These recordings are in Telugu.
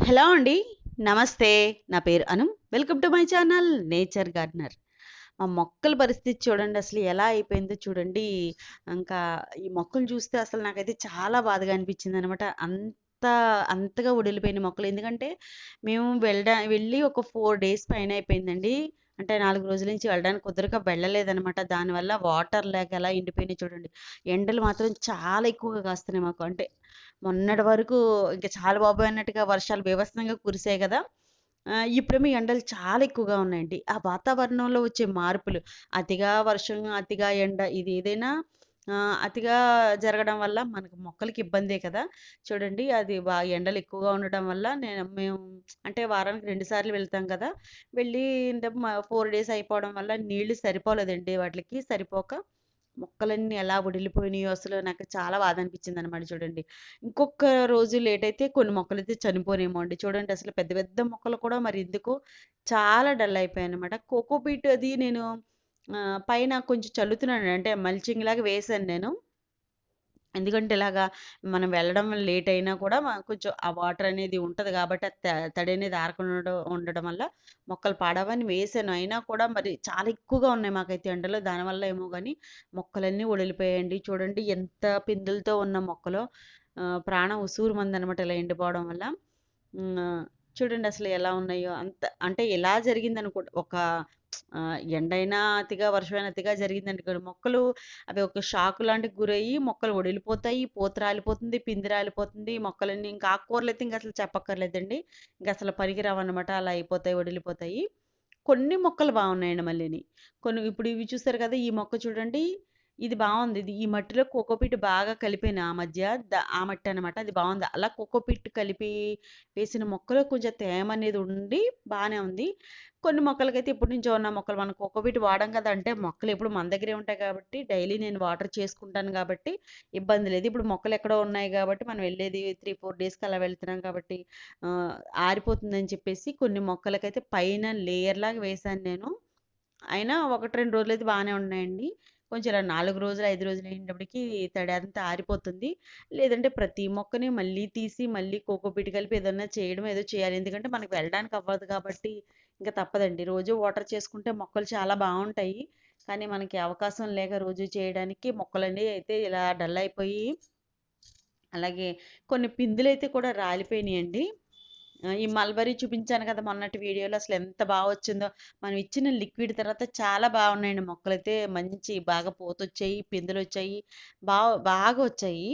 హలో అండి. నమస్తే. నా పేరు Anu. Welcome to my channel nature gardener. మా మొక్కల పరిస్థితి చూడండి అసలు ఎలా అయిపోయిందో చూడండి. ఇంకా ఈ మొక్కలు చూస్తే అసలు నాకైతే చాలా బాధగా అనిపించిందనమాట. అంతగా ఒడిలిపోయిన మొక్కలు. ఎందుకంటే మేము వెళ్ళి ఒక 4 డేస్ పైన అయిపోయిందండి. అంటే 4 రోజుల నుంచి వెళ్ళడానికి కుదరక వెళ్ళలేదనమాట. దానివల్ల వాటర్ లేక ఎలా ఎండిపోయినాయి చూడండి. ఎండలు మాత్రం చాలా ఎక్కువగా కాస్తున్నాయి మాకు. అంటే మొన్నటి వరకు ఇంక చాలా బాబోయ్ అన్నట్టుగా వర్షాలు బీభత్సంగా కురిసాయి కదా! ఇప్పుడేమో ఎండలు చాలా ఎక్కువగా ఉన్నాయండి. ఆ వాతావరణంలో వచ్చే మార్పులు, అతిగా వర్షం, అతిగా ఎండ ఇది ఏదైనా అతిగా జరగడం వల్ల మనకు మొక్కలకి ఇబ్బందే కదా! చూడండి అది ఎండలు ఎక్కువగా ఉండడం వల్ల మేము అంటే వారానికి 2 సార్లు వెళ్తాం కదా! వెళ్ళి 4 డేస్ అయిపోవడం వల్ల నీళ్లు సరిపోలేదండి వాటిలకి. సరిపోక మొక్కలన్నీ ఎలా వడిలిపోయినాయో అసలు నాకు చాలా బాధ అనిపించిందనమాట చూడండి. ఇంకొక రోజు లేట్ అయితే కొన్ని మొక్కలైతే చనిపోనేమో అండి. చూడండి అసలు పెద్ద పెద్ద మొక్కలు కూడా మరి ఎందుకో చాలా డల్ అయిపోయాయన్నమాట. కోకోపీట్ అది నేను పైన కొంచెం చల్లుతున్నాను. అంటే మల్చింగ్ లాగా వేశాను నేను. ఎందుకంటే ఇలాగా మనం వెళ్ళడం వల్ల లేట్ అయినా కూడా కొంచెం ఆ వాటర్ అనేది ఉంటది కాబట్టి తడి అనేది ఆరకుండా ఉండడం వల్ల మొక్కలు పాడవని వేసాను. అయినా కూడా మరి చాలా ఎక్కువగా ఉన్నాయి మాకైతే ఎండలు. దానివల్ల ఏమో గాని మొక్కలన్నీ ఒడిలిపోయాయండి. చూడండి ఎంత పిందులతో ఉన్న మొక్కలో ప్రాణం ఉసూరుమందనమాట ఇలా ఎండిపోవడం వల్ల. చూడండి అసలు ఎలా ఉన్నాయో. అంటే ఎలా జరిగిందనుకో ఒక ఎండైనా అతిగా, వర్షమైనా అతిగా జరిగిందనుకోండి మొక్కలు అవి ఒక షాక్ లాంటికి గురయ్యి మొక్కలు ఒడిలిపోతాయి. పూత రాలిపోతుంది, పిండి రాలిపోతుంది. మొక్కలన్నీ ఇంకా ఆకుకూరలైతే ఇంక అసలు చెప్పక్కర్లేదండి. ఇంక అసలు పనికిరావన్నమాట. అలా అయిపోతాయి, ఒడిలిపోతాయి. కొన్ని మొక్కలు బాగున్నాయండి మళ్ళీని. కొన్ని ఇప్పుడు ఇవి చూసారు కదా! ఈ మొక్క చూడండి. ఇది బావుంది. ఈ మట్టిలో కోకోపీట్ బాగా కలిపాను ఆ మధ్య. ఆ మట్టి అనమాట. అది బావుంది. అలా కోకోపీట్ కలిపి వేసిన మొక్కలో కొంచెం తేమ అనేది ఉండి బానే ఉంది. కొన్ని మొక్కలకైతే ఎప్పటినుంచో ఉన్న మొక్కలు మనం కోకోపీట్ వాడం కదా! అంటే మొక్కలు ఎప్పుడు మన దగ్గరే ఉంటాయి కాబట్టి డైలీ నేను వాటర్ చేసుకుంటాను కాబట్టి ఇబ్బంది లేదు. ఇప్పుడు మొక్కలు ఎక్కడో ఉన్నాయి కాబట్టి మనం వెళ్ళేది 3, 4 డేస్‌కి అలా వెళ్తున్నాం కాబట్టి ఆహ్, ఆరిపోతుందని చెప్పేసి కొన్ని మొక్కలకైతే పైన లేయర్ లాగా వేశాను నేను. అయినా 1, 2 రోజులైతే బానే ఉన్నాయండి. కొంచెం ఇలా 4 రోజులు, 5 రోజులు అయ్యేటప్పటికి తడి అంతా ఆరిపోతుంది. లేదంటే ప్రతి మొక్కని మళ్ళీ తీసి, మళ్ళీ కోకోపీట్ కలిపి ఏదన్నా చేయడం ఏదో చేయాలి. ఎందుకంటే మనకు వెళ్ళడానికి అవ్వదు కాబట్టి ఇంక తప్పదండి. రోజు వాటర్ చేసుకుంటే మొక్కలు చాలా బావుంటాయి. కానీ మనకి అవకాశం లేక రోజు చేయడానికి మొక్కలన్నీ అయితే ఇలా డల్ అయిపోయి, అలాగే కొన్ని పిందులైతే కూడా రాలిపోయినాయండి. ఈ మల్బరీ చూపించాను కదా! మొన్నటి వీడియోలో అసలు ఎంత వచ్చిందో. మనం ఇచ్చిన లిక్విడ్ తర్వాత చాలా బాగున్నాయండి మొక్కలైతే. మంచి బాగా పూతొచ్చాయి, పిందెలొచ్చాయి. బా బాగా వచ్చాయి.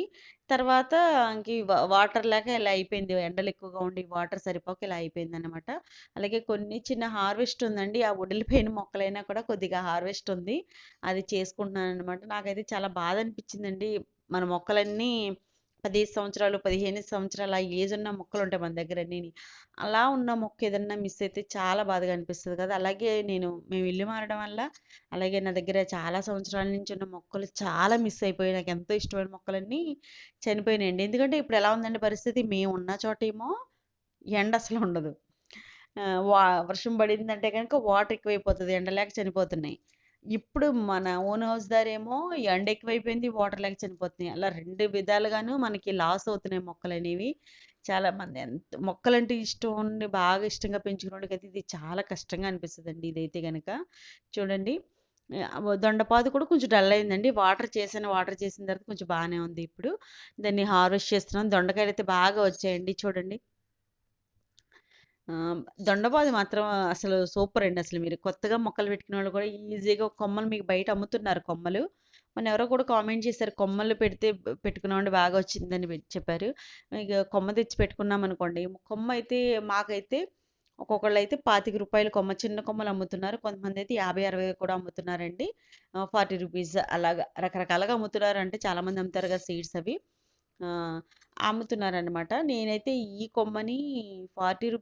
తర్వాత ఇంక వాటర్ లేక ఇలా అయిపోయింది. ఎండలు ఎక్కువగా ఉండి వాటర్ సరిపోక ఇలా అయిపోయిందనమాట. అలాగే కొన్ని చిన్న హార్వెస్ట్ ఉందండి. ఆ వడిలిపోయిన మొక్కలైనా కూడా కొద్దిగా హార్వెస్ట్ ఉంది. అది చేసుకుంటున్నాననమాట. నాకైతే చాలా బాధ అనిపించిందండి. మన మొక్కలన్నీ 15 సంవత్సరాలు, 15 సంవత్సరాల ఏజ్ ఉన్న మొక్కలుంటాయి మన దగ్గర అన్నీని. అలా ఉన్న మొక్క ఏదన్నా మిస్ అయితే చాలా బాధగా అనిపిస్తది కదా! అలాగే మేము ఇల్లు మారడం వల్ల, అలాగే నా దగ్గర చాలా సంవత్సరాల నుంచి ఉన్న మొక్కలు చాలా మిస్ అయిపోయాయి. నాకెంతో ఇష్టమైన మొక్కలన్నీ చనిపోయినాయండి. ఎందుకంటే ఇప్పుడు ఎలా ఉందంటే పరిస్థితి మేము ఉన్న చోటేమో ఎండ అసలు ఉండదు. వర్షం పడిందంటే గనుక వాటర్ ఎక్కువైపోతది. ఎండ లేక చనిపోతున్నాయి. ఇప్పుడు మన ఓన్ హౌస్ దగ్గరేమో ఎండ ఎక్కువైపోయింది. వాటర్ లేక చనిపోతున్నాయి. అలా 2 విధాలుగాను మనకి లాస్ అవుతున్నాయి మొక్కలనేవి. చాలా మంది మొక్కలంటే ఇష్టం ఉండి బాగా ఇష్టంగా పెంచుకున్నోళ్ళకైతే ఇది చాలా కష్టంగా అనిపిస్తదండి ఇదైతే గనక. చూడండి దొండపాదు కూడా కొంచెం డల్ అయిందండి. వాటర్ చేసిన తర్వాత కొంచెం బానే ఉంది ఇప్పుడు. దాన్ని హార్వెస్ట్ చేస్తున్నాం. దొండకాయలైతే బాగా వచ్చాయండి చూడండి. దొండపాది మాత్రం అసలు సూపరండి. అసలు మీరు కొత్తగా మొక్కలు పెట్టుకునేవాళ్ళు కూడా ఈజీగా కొమ్మలు మీకు బయట అమ్ముతున్నారు కొమ్మలు. మొన్న ఎవరో కూడా కామెంట్ చేశారు. కొమ్మలు పెట్టుకున్నామండి బాగా వచ్చిందని చెప్పారు. ఇక కొమ్మ తెచ్చి పెట్టుకున్నామనుకోండి, కొమ్మ అయితే మాకైతే ఒక్కొక్కళ్ళైతే రూ. 25 కొమ్మ చిన్న కొమ్మలు అమ్ముతున్నారు. కొంతమందైతే 50, 60 కూడా అమ్ముతున్నారండి. రూ. 40 అలాగా రకరకాలుగా అమ్ముతున్నారు. అంటే చాలామంది అమ్ముతారు కదా సీడ్స్ అవి. ఆ! అమ్ముతున్నారనమాట. నేనైతే ఈ కొమ్మని రూ. 40, రూ.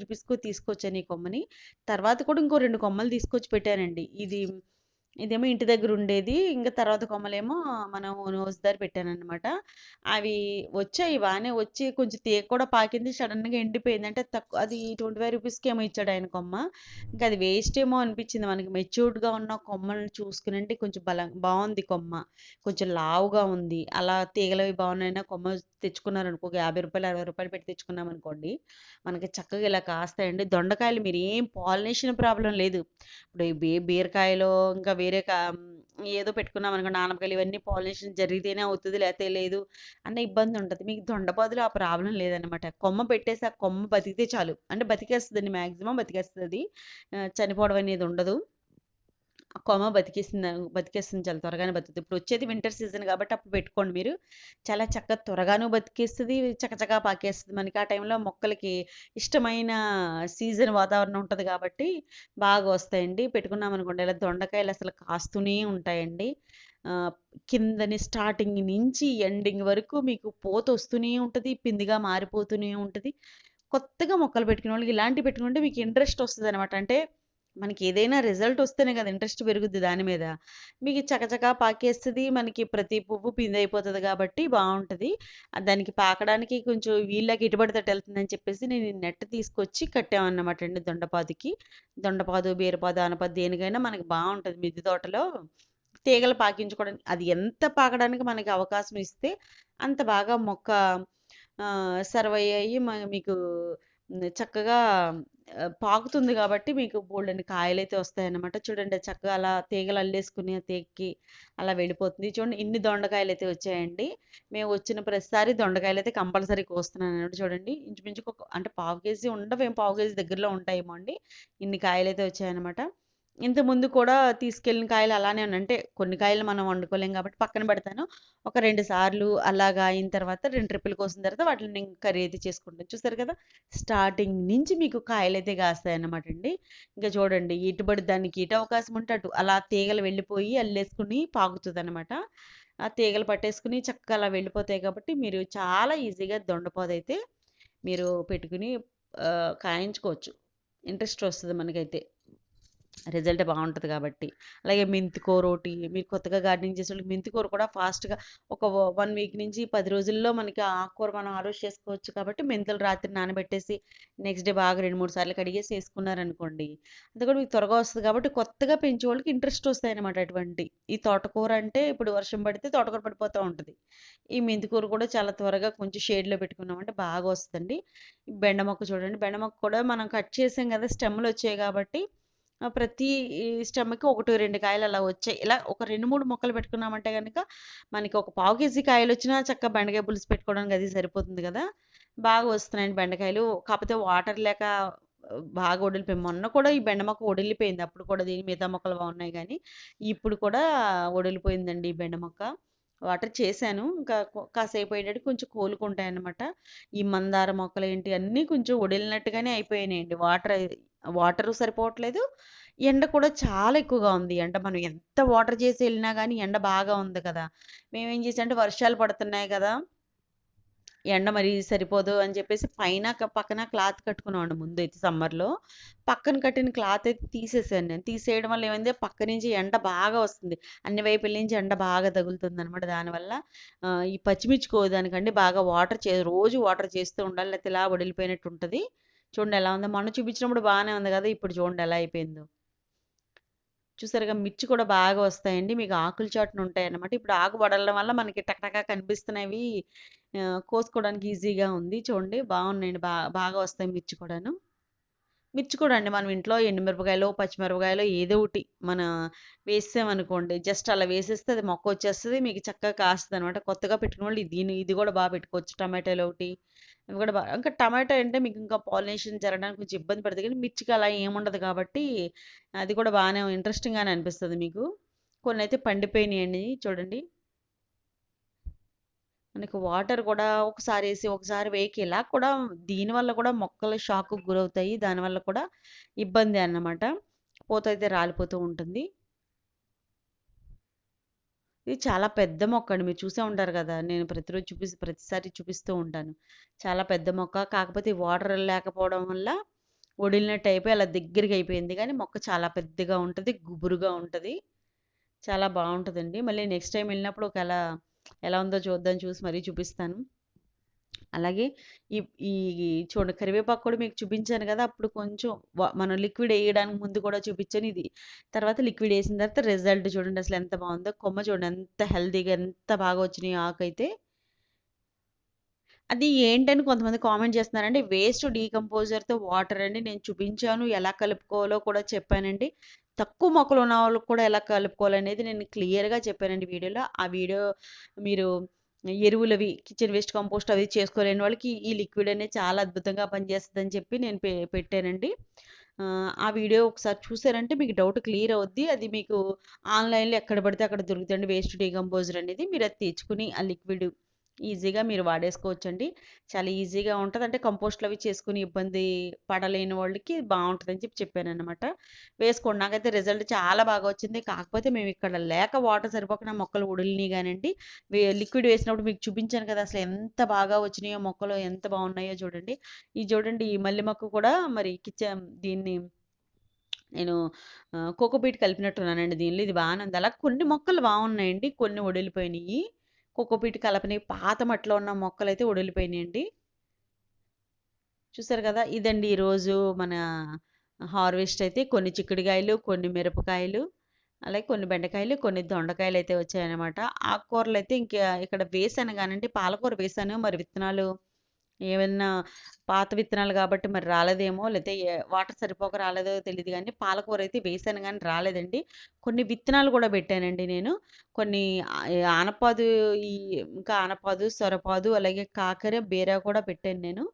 50కో తీసుకొచ్చాను ఈ కొమ్మని. తర్వాత కూడా ఇంకో 2 కొమ్మలు తీసుకొచ్చి పెట్టానండి. ఇదేమో ఇంటి దగ్గర ఉండేది. ఇంక తర్వాత కొమ్మలేమో మనం నోస్ దగ్గర పెట్టాననమాట. అవి వచ్చాయి బానే వచ్చి కొంచెం తీగ కూడా పాకింది. సడెన్‌గా ఎండిపోయింది. అంటే అది రూ. 25కేమో ఇచ్చాడు ఆయన కొమ్మ. ఇంక అది వేస్ట్ ఏమో అనిపించింది. మనకి మెచ్యూర్డ్‌గా ఉన్న కొమ్మలను చూసుకునంటే కొంచెం బావుంది కొమ్మ. కొంచెం లావుగా ఉంది. అలా తీగలవి బాగున్నాయన్న కొమ్మ తెచ్చుకున్నారనుకో, ఒక రూ. 50, రూ. 60 పెట్టి తెచ్చుకున్నామనుకోండి, మనకి చక్కగా ఇలా కాస్తాయండి. దొండకాయలు మీరు ఏం పాలినేషన్ ప్రాబ్లమ్ లేదు. ఇప్పుడు ఈ బీరకాయలో ఇంకా వేరే ఏదో పెట్టుకున్నామనుకోండి, ఆనపకాయలు ఇవన్నీ పాలినేషన్ జరిగితేనే అవుతది, లేతే లేదు అన్న ఇబ్బంది ఉంటది. మీకు దొండపాదులో ఆ ప్రాబ్లమ్ లేదనమాట. కొమ్మ పెట్టేసి ఆ కొమ్మ బతికితే చాలు. అంటే బతికేస్తదండి, మాక్సిమం బతికేస్తది. చనిపోవడం అనేది ఉండదు. ఆ కొమ్మ బతికేస్తుంది చాలా త్వరగానే బతుకుతది. ఇప్పుడు వచ్చేది వింటర్ సీజన్ కాబట్టి అప్పుడు పెట్టుకోండి మీరు. చాలా చక్కగా త్వరగాను బతికేస్తది. చకచకా పాకేస్తది. మనకి ఆ టైంలో మొక్కలకి ఇష్టమైన సీజన్ వాతావరణం ఉంటది కాబట్టి బాగా వస్తాయండి. పెట్టుకున్నామనుకోండి ఇలా దొండకాయలు అసలు కాస్తూనే ఉంటాయండి. ఆహ్, కిందని స్టార్టింగ్ నుంచి ఎండింగ్ వరకు మీకు పోతొస్తూనే ఉంటది. పిందిగా మారిపోతూనే ఉంటది. కొత్తగా మొక్కలు పెట్టుకునేవాళ్ళకి ఇలాంటివి పెట్టుకుంటే మీకు ఇంట్రెస్ట్ వస్తదనమాట. అంటే మనకి ఏదైనా రిజల్ట్ వస్తేనే కదా ఇంట్రెస్ట్ పెరుగుద్ది దాని మీద. మీకు చకచకా పాకేస్తది. మనకి ప్రతి పువ్వు పిందయిపోతది కాబట్టి బావుంటది. దానికి పాకడానికి కొంచెం వీళ్ళకి ఎటు పడితే అటు ఎళ్తుందని చెప్పేసి నేను ఈ నెట్ తీసుకొచ్చి కట్టామన్నమాటండి దొండపాదుకి. దొండపాదు, బీరపాదు, ఆనపదు దేనికైనా మనకి బావుంటది మిద్దె తోటలో. తీగలు పాకించుకోవడానికి అది ఎంత పాకడానికి మనకి అవకాశం ఇస్తే అంత బాగా మొక్క సర్వైవ్ అయ్యి మీకు చక్కగా పాకుతుంది కాబట్టి మీకు బోలెడన్ని కాయలైతే వస్తాయన్నమాట. చూడండి చక్కగా అలా తీగలు అల్లేసుకుని ఆ తీగకి అలా వెళ్ళిపోతుంది. చూడండి ఇన్ని దొండకాయలైతే వచ్చాయండి. మేము వచ్చిన ప్రతిసారి దొండకాయలైతే కంపల్సరీ కోస్తున్నానన్నమాట. చూడండి ఇంచుమించుగా అంటే పావు కేజీ ఉండవేమో, పావు కేజీ దగ్గరలో ఉంటాయేమో అండి. ఇన్ని కాయలైతే వచ్చాయన్నమాట. ఇంతకుముందు కూడా తీసుకెళ్ళిన కాయలు అలానే ఉన్నాయి. అంటే కొన్ని కాయలు మనం వండుకోలేం కాబట్టి పక్కన పెడతాను. ఒక 2 సార్లు అలాగా అయిన తర్వాత 2 ట్రిప్పులు కోసిన తర్వాత వాటిని నేను కర్రీ అయితే చేసుకుంటాను. చూసారు కదా! స్టార్టింగ్ నుంచి మీకు కాయలైతే కాస్తాయన్నమాటండి. ఇంక చూడండి దానికి ఎటు అవకాశం ఉంటే అటు అలా తీగలు వెళ్ళిపోయి అల్లేసుకొని పాకుతదనమాట. ఆ తీగలు పట్టేసుకొని చక్కగా అలా వెళ్ళిపోతాయి కాబట్టి మీరు చాలా ఈజీగా దొండపాదైతే మీరు పెట్టుకొని కాయించుకోవచ్చు. ఇంట్రెస్ట్ వస్తది మనకైతే. రిజల్ట్ బావుంటది కాబట్టి. అలాగే మెంతికూర ఒకటి, మీరు కొత్తగా గార్డెనింగ్ చేసేవాళ్ళకి మెంతికూర కూడా ఫాస్ట్‌గా ఒక 1 వీక్ నుంచి 10 రోజుల్లో మనకి ఆ ఆకుకూర మనం హార్వెస్ట్ చేసుకోవచ్చు కాబట్టి మెంతులు రాత్రి నానబెట్టేసి నెక్స్ట్ డే బాగా 2, 3 సార్లు కడిగేసి ఏసుకున్నారనుకోండి. అది కూడా మీకు త్వరగా వస్తది కాబట్టి కొత్తగా పెంచేవాళ్ళకి ఇంట్రెస్ట్ వస్తాయన్నమాట అటువంటి. ఈ తోటకూర అంటే ఇప్పుడు వర్షం పడితే తోటకూర పడిపోతా ఉంటది. ఈ మెంతికూర కూడా చాలా త్వరగా కొంచెం షేడ్‌లో పెట్టుకున్నామంటే బాగా వస్తదండి. బెండ మొక్క చూడండి. బెండ మొక్క కూడా మనం కట్ చేసాం కదా! స్టెమ్‌లొచ్చాయి కాబట్టి ప్రతి స్టెమ్‌కి 1, 2 కాయలు అలా వచ్చాయి. ఇలా ఒక 2, 3 మొక్కలు పెట్టుకున్నామంటే గనక మనకి ఒక పావు కేజీ కాయలొచ్చినా చక్కగా బెండకాయ పులుసు పెట్టుకోవడానికి అది సరిపోతుంది గదా! బాగా వస్తున్నాయండి బెండకాయలు. కాపోతే వాటర్ లేక బాగా ఒడిలిపోయాయి. మొన్న కూడా ఈ బెండ మొక్క ఒడిలిపోయింది. అప్పుడు కూడా మిగతా మొక్కలు బాగున్నాయి గానీ, ఇప్పుడు కూడా ఒడిలిపోయిందండి ఈ బెండ మొక్క. వాటర్ చేశాను. ఇంకా కాసేపు అయ్యేటటికి కొంచెం కోలుకుంటాయన్నమాట. ఈ మందార మొక్కలేంటి అన్నీ కొంచెం ఒడిలినట్టుగానే అయిపోయినాయండి. వాటరు సరిపోవట్లేదు. ఎండ కూడా చాలా ఎక్కువగా ఉంది. అంటే మనం ఎంత వాటర్ చేసి ఎళ్ళినా గానీ ఎండ బాగా ఉంది కదా! మేమేం చేసామంటే వర్షాలు పడుతున్నాయి కదా! ఎండ మరీ సరిపోదు అని చెప్పేసి పక్కన క్లాత్ కట్టుకున్నామండి ముందైతే సమ్మర్‌లో. పక్కన కట్టిన క్లాత్ అయితే తీసేసాను నేను. తీసేయడం వల్ల ఏమైంది పక్క నుంచి ఎండ బాగా వస్తుంది. అన్ని వైపుల నుంచి ఎండ బాగా తగులుతుందనమాట. దానివల్ల ఈ పచ్చిమిర్చి కోయడానికండి బాగా రోజు వాటర్ చేస్తూ ఉండాలి. లేకపోతే ఇలా వడిలిపోయినట్టు ఉంటది. చూడండి ఎలా ఉందో. మొన్న చూపించినప్పుడు బానే ఉంది కదా! ఇప్పుడు చూడండి ఎలా అయిపోయిందో. చూసారుగా మిర్చి కూడా బాగా వస్తాయండి. మీకు ఆకుల చాటున ఉంటాయన్నమాట. ఇప్పుడు ఆకు వదలడం వల్ల మనకి టకటకా కనిపిస్తున్నవి కోసుకోవడానికి ఈజీగా ఉంది. చూడండి బాగున్నాయండి. బాగా వస్తాయి మిర్చి కూడాను. మిర్చి కూడా అండి మనం ఇంట్లో ఎండుమిరపకాయలో, పచ్చిమిరపకాయలో ఏదో ఒకటి వేసామనుకోండి. జస్ట్ అలా వేసేస్తే అది మొక్కొచ్చేస్తది. మీకు చక్కగా కాస్తదనమాట. కొత్తగా పెట్టుకున్నోళ్ళు ఇది కూడా పెట్టుకోవచ్చు. టమాటాలు ఒకటి అవి కూడా ఇంకా టమాటా అంటే మీకు ఇంకా పాలినేషన్ జరగడానికి కొంచెం ఇబ్బంది పడతది కానీ మిర్చికి అలా ఏముండదు కాబట్టి అది కూడా బానే ఇంట్రెస్టింగ్‌గానే అనిపిస్తది మీకు. కొన్నైతే పండిపోయినాయండి చూడండి. మనకి వాటర్ కూడా ఒకసారేసి, ఒకసారి వేయక ఇలా కూడా దీనివల్ల కూడా మొక్కలు షాక్‌కి గురవుతాయి. దానివల్ల కూడా ఇబ్బందే అన్నమాట. పూతయితే రాలిపోతూ ఉంటుంది. ఇది చాలా పెద్ద మొక్కండి. మీరు చూసే ఉంటారు గదా! నేను ప్రతిసారి చూపిస్తూ ఉంటాను. చాలా పెద్ద మొక్క. కాకపోతే ఈ వాటర్ లేకపోవడం వల్ల ఒడిలినట్టు అయిపోయి అలా దగ్గరకయిపోయింది గానీ, మొక్క చాలా పెద్దగా ఉంటది. గుబురుగా ఉంటది. చాలా బావుంటదండి. మళ్ళీ నెక్స్ట్ టైమ్ ఎళ్ళినప్పుడు ఎలా ఉందో చూసి మరీ చూపిస్తాను. అలాగే ఈ ఈ చూడండి కరివేపాకు కూడా మీకు చూపించాను గదా! అప్పుడు కొంచెం మనం లిక్విడ్ ఎయడానికి ముందు కూడా చూపించాను. తర్వాత లిక్విడ్ ఎసిన తర్వాత రిజల్ట్ చూడండి అసలెంత బావుందో. కొమ్మ చూడండి ఎంత హెల్తీగా ఎంత బాగా వచ్చినాయో ఆకైతే. అది ఏంటని కొంతమంది కామెంట్ చేస్తున్నారండి. వేస్ట్ డీకంపోజర్‌తో వాటర్ అండి. నేను చూపించాను. ఎలా కలుపుకోవాలో కూడా చెప్పానండి. తక్కువ మొక్కలు ఉన్న వాళ్ళకి కూడా ఎలా కలుపుకోవాలనేది నేను క్లియర్‌గా చెప్పానండి వీడియోలో. ఆ వీడియో మీరు ఎరువులవి కిచెన్ వేస్ట్ కంపోస్ట్ అవి చేసుకోలేని వాళ్ళకి ఈ లిక్విడ్ అనేది చాలా అద్భుతంగా పనిచేస్తదని చెప్పి నేను పెట్టానండి. ఆ వీడియో ఒకసారి చూసారంటే మీకు డౌట్ క్లియర్ అవుద్ది. అది మీకు ఆన్‌లైన్‌లో ఎక్కడ పడితే అక్కడ దొరుకుతాయండి వేస్ట్ డీకంపోజర్ అనేది. మీరది తెచ్చుకొని ఆ లిక్విడ్ ఈజీగా మీరు వాడేసుకోవచ్చండి. చాలా ఈజీగా ఉంటది. అంటే కంపోస్ట్‌లు అవి చేసుకొని ఇబ్బంది పడలేని వాళ్ళకి బావుంటదని చెప్పి చెప్పాననమాట. వేసుకోండి. నాకైతే రిజల్ట్ చాలా బాగా వచ్చింది. కాకపోతే మేమిక్కడ లేక వాటర్ సరిపోక నా మొక్కలు ఉడిలినియి గానండి. లిక్విడ్ వేసినప్పుడు మీకు చూపించాను కదా! అసలు ఎంత బాగా వచ్చినాయో మొక్కలు ఎంత బాగున్నాయో చూడండి. ఇది చూడండి ఈ మల్లె మొక్క కూడా మరి దీన్ని నేను కోకోపీట్ కలిపినట్టున్నానండి దీనిలో. ఇది బానే ఉంది. అలా కొన్ని మొక్కలు బావున్నాయండి. కొన్ని ఒడిలిపోయినియి. కోకోపీట్ కలపని పాత మట్టిలో ఉన్న మొక్కలైతే ఒడిలిపోయినియండి. చూసారు కదా! ఇదండి ఈరోజు మన హార్వెస్ట్ అయితే కొన్ని చిక్కుడుగాయలు, కొన్ని మిరపకాయలు, అలాగే కొన్ని బెండకాయలు, కొన్ని దొండకాయలయితే వచ్చాయన్నమాట. ఆకుకూరలయితే ఇంకా ఇక్కడ వేశాను గానండి, పాలకూర వేశాను. మరి విత్తనాలు ఏమన్నా పాత విత్తనాలు గాబట్టి మరి రాలేదేమో! లేతే వాటర్ సరిపోక రాలేదో తెలీదు గానీ, పాలకూరయితే వేశాను గానీ రాలేదండి. కొన్ని విత్తనాలు గూడా బెట్టానండి నేను. కొన్ని ఆనపదు ఈ ఇంకా ఆనపదు, సొరపాదు, అలాగే కాకర, బీర కూడా పెట్టాను నేను.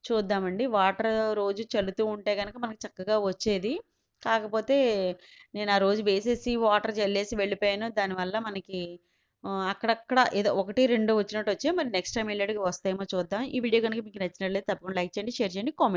చూద్దామండి. వాటర్ రోజు చల్లుతూ ఉంటే గనక మనకు చక్కగా వచ్చేది. కాకపోతే నేను ఆ రోజు వేసేసి వాటర్ జల్లేసి వెళ్ళిపోయాను. దానివల్ల మనకి అక్కడక్కడ ఏదో 1, 2 వచ్చినట్టు వచ్చాయి. మరి నెక్స్ట్ టైమ్ ఎళ్ళేటికి వస్తాయేమో చూద్దాం. ఈ వీడియో గనుక మీకు నచ్చినట్లయితే తప్పకుండా లైక్ చేయండి, షేర్ చేయండి, కామెంట్